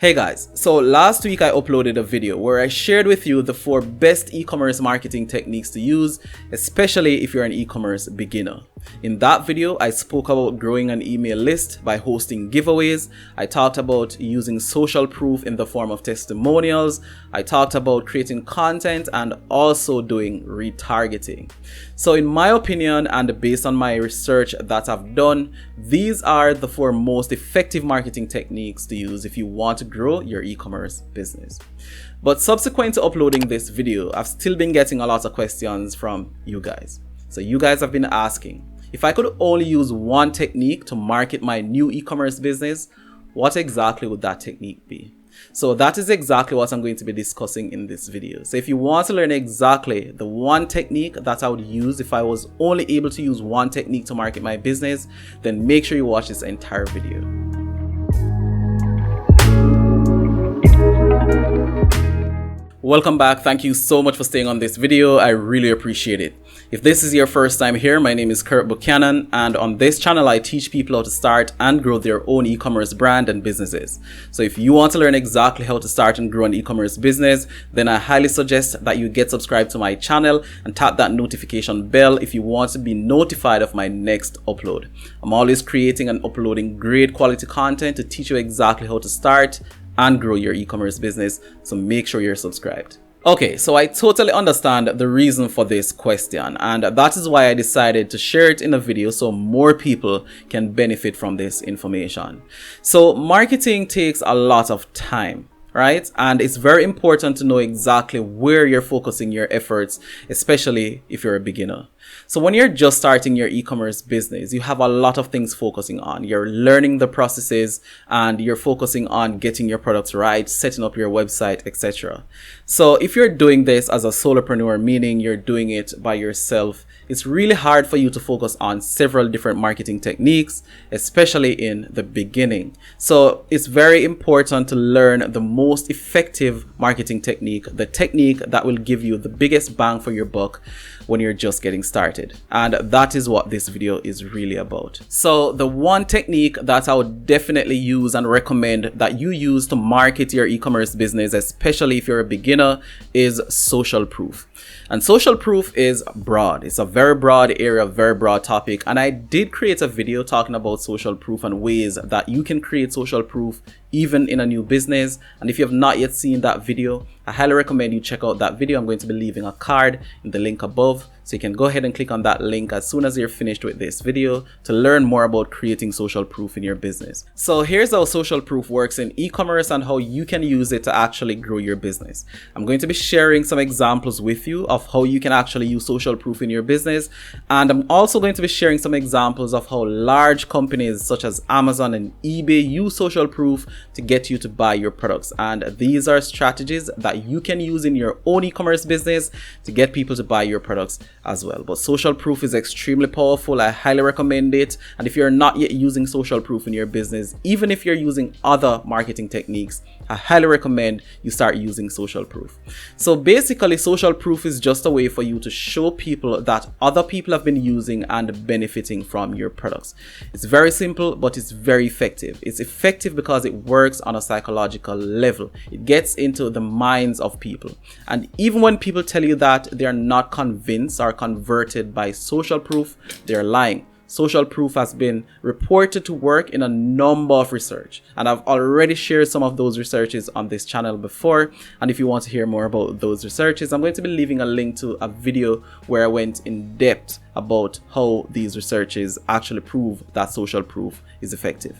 Hey guys, so last week I uploaded a video where I shared with you the 4 best e-commerce marketing techniques to use, especially if you're an e-commerce beginner. In that video, I spoke about growing an email list by hosting giveaways. I talked about using social proof in the form of testimonials. I talked about creating content and also doing retargeting. So in my opinion, and based on my research that I've done, these are the 4 most effective marketing techniques to use if you want to grow your e-commerce business. But subsequent to uploading this video, I've still been getting a lot of questions from you guys. So you guys have been asking, if I could only use one technique to market my new e-commerce business, what exactly would that technique be? So that is exactly what I'm going to be discussing in this video. So if you want to learn exactly the one technique that I would use if I was only able to use one technique to market my business, then make sure you watch this entire video. Welcome back. Thank you so much for staying on this video. I really appreciate it. If this is your first time here, my name is Kurt Buchanan, and on this channel I teach people how to start and grow their own e-commerce brand and businesses. So if you want to learn exactly how to start and grow an e-commerce business, then I highly suggest that you get subscribed to my channel and tap that notification bell if you want to be notified of my next upload. I'm always creating and uploading great quality content to teach you exactly how to start and grow your e-commerce business, so make sure you're subscribed. Okay, so I totally understand the reason for this question, and that is why I decided to share it in a video so more people can benefit from this information. So marketing takes a lot of time, right? And it's very important to know exactly where you're focusing your efforts, especially if you're a beginner. So when you're just starting your e-commerce business, you have a lot of things focusing on. You're learning the processes and you're focusing on getting your products right, setting up your website, etc. So if you're doing this as a solopreneur, meaning you're doing it by yourself, it's really hard for you to focus on several different marketing techniques, especially in the beginning. So it's very important to learn the most effective marketing technique, the technique that will give you the biggest bang for your buck when you're just getting started. And that is what this video is really about. So the one technique that I would definitely use and recommend that you use to market your e-commerce business, especially if you're a beginner, is social proof. And social proof is broad. It's a very broad area, very broad topic. And I did create a video talking about social proof and ways that you can create social proof even in a new business. And if you have not yet seen that video, I highly recommend you check out that video. I'm going to be leaving a card in the link above, so you can go ahead and click on that link as soon as you're finished with this video to learn more about creating social proof in your business. So here's how social proof works in e-commerce and how you can use it to actually grow your business. I'm going to be sharing some examples with you of how you can actually use social proof in your business. And I'm also going to be sharing some examples of how large companies such as Amazon and eBay use social proof to get you to buy your products. And these are strategies that you can use in your own e-commerce business to get people to buy your products as well. But social proof is extremely powerful. I highly recommend it. And if you're not yet using social proof in your business, even if you're using other marketing techniques, I highly recommend you start using social proof. So basically, social proof is just a way for you to show people that other people have been using and benefiting from your products. It's very simple, but it's very effective. It's effective because it works on a psychological level. It gets into the minds of people. And even when people tell you that they're not convinced or converted by social proof, they're lying. Social proof has been reported to work in a number of research, and I've already shared some of those researches on this channel before. And if you want to hear more about those researches, I'm going to be leaving a link to a video where I went in depth about how these researches actually prove that social proof is effective.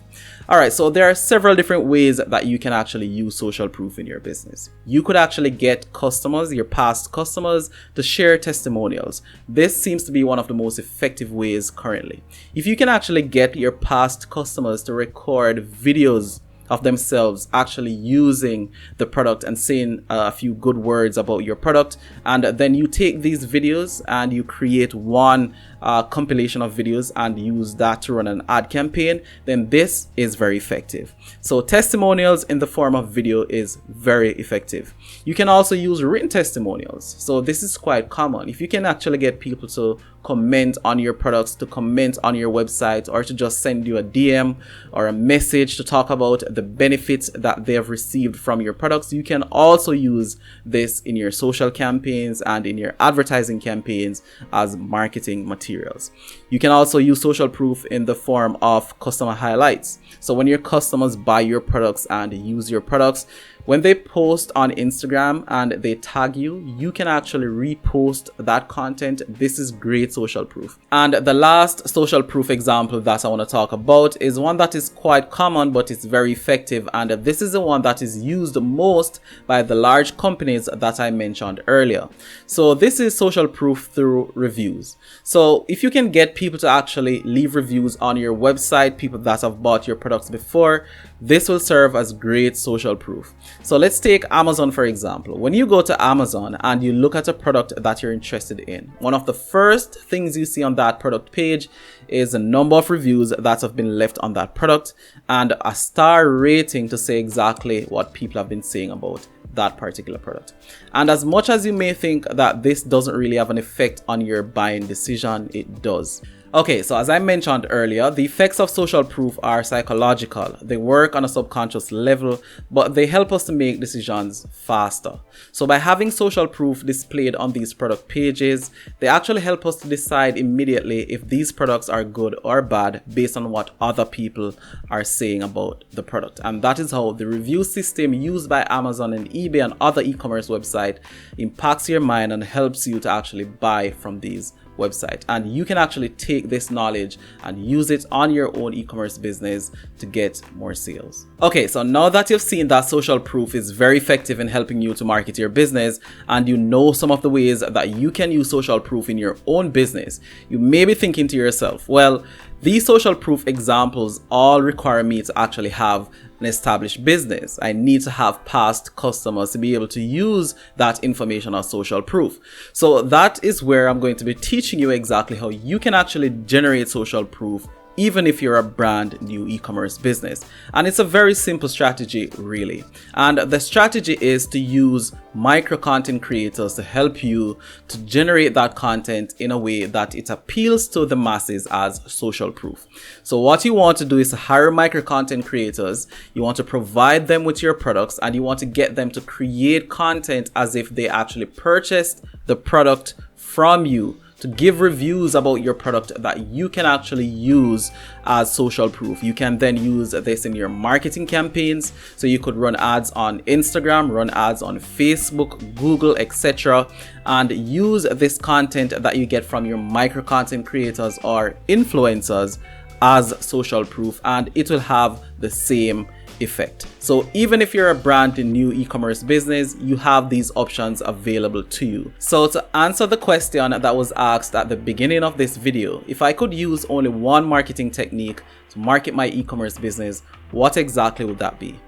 All right, so there are several different ways that you can actually use social proof in your business. You could actually get customers, your past customers, to share testimonials. This seems to be one of the most effective ways currently. If you can actually get your past customers to record videos of themselves actually using the product and saying a few good words about your product, and then you take these videos and you create one compilation of videos and use that to run an ad campaign, then this is very effective. So testimonials in the form of video is very effective. You can also use written testimonials. So this is quite common. If you can actually get people to comment on your products, to comment on your website, or to just send you a DM or a message to talk about the benefits that they have received from your products, you can also use this in your social campaigns and in your advertising campaigns as marketing materials. You can also use social proof in the form of customer highlights. So when your customers buy your products and use your products, when they post on Instagram and they tag you, you can actually repost that content. This is great social proof. And the last social proof example that I want to talk about is one that is quite common, but it's very effective. And this is the one that is used most by the large companies that I mentioned earlier. So this is social proof through reviews. So if you can get people to actually leave reviews on your website, people that have bought your products before, this will serve as great social proof. So let's take Amazon for example. When you go to Amazon and you look at a product that you're interested in, one of the first things you see on that product page is a number of reviews that have been left on that product and a star rating to say exactly what people have been saying about that particular product. And as much as you may think that this doesn't really have an effect on your buying decision, it does. Okay, so as I mentioned earlier, the effects of social proof are psychological. They work on a subconscious level, but they help us to make decisions faster. So by having social proof displayed on these product pages, they actually help us to decide immediately if these products are good or bad based on what other people are saying about the product. And that is how the review system used by Amazon and eBay and other e-commerce websites impacts your mind and helps you to actually buy from these website. And you can actually take this knowledge and use it on your own e-commerce business to get more sales. Okay, so now that you've seen that social proof is very effective in helping you to market your business, and you know some of the ways that you can use social proof in your own business, you may be thinking to yourself, well, these social proof examples all require me to actually have an established business. I need to have past customers to be able to use that information as social proof. So that is where I'm going to be teaching you exactly how you can actually generate social proof even if you're a brand new e-commerce business. And it's a very simple strategy really. And the strategy is to use micro content creators to help you to generate that content in a way that it appeals to the masses as social proof. So what you want to do is to hire micro content creators. You want to provide them with your products and you want to get them to create content as if they actually purchased the product from you, to give reviews about your product that you can actually use as social proof. You can then use this in your marketing campaigns. So you could run ads on Instagram, run ads on Facebook, Google, etc. and use this content that you get from your micro content creators or influencers as social proof, and it will have the same effect. So even if you're a brand new e-commerce business, you have these options available to you. So to answer the question that was asked at the beginning of this video, if I could use only one marketing technique to market my e-commerce business, what exactly would that be?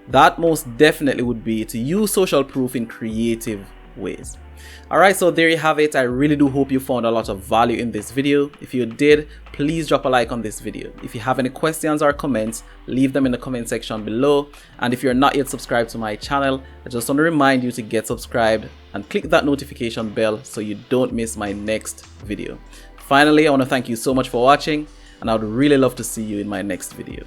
That most definitely would be to use social proof in creative ways. Alright, so there you have it. I really do hope you found a lot of value in this video. If you did, please drop a like on this video. If you have any questions or comments, leave them in the comment section below. And if you're not yet subscribed to my channel, I just want to remind you to get subscribed and click that notification bell so you don't miss my next video. Finally, I want to thank you so much for watching, and I would really love to see you in my next video.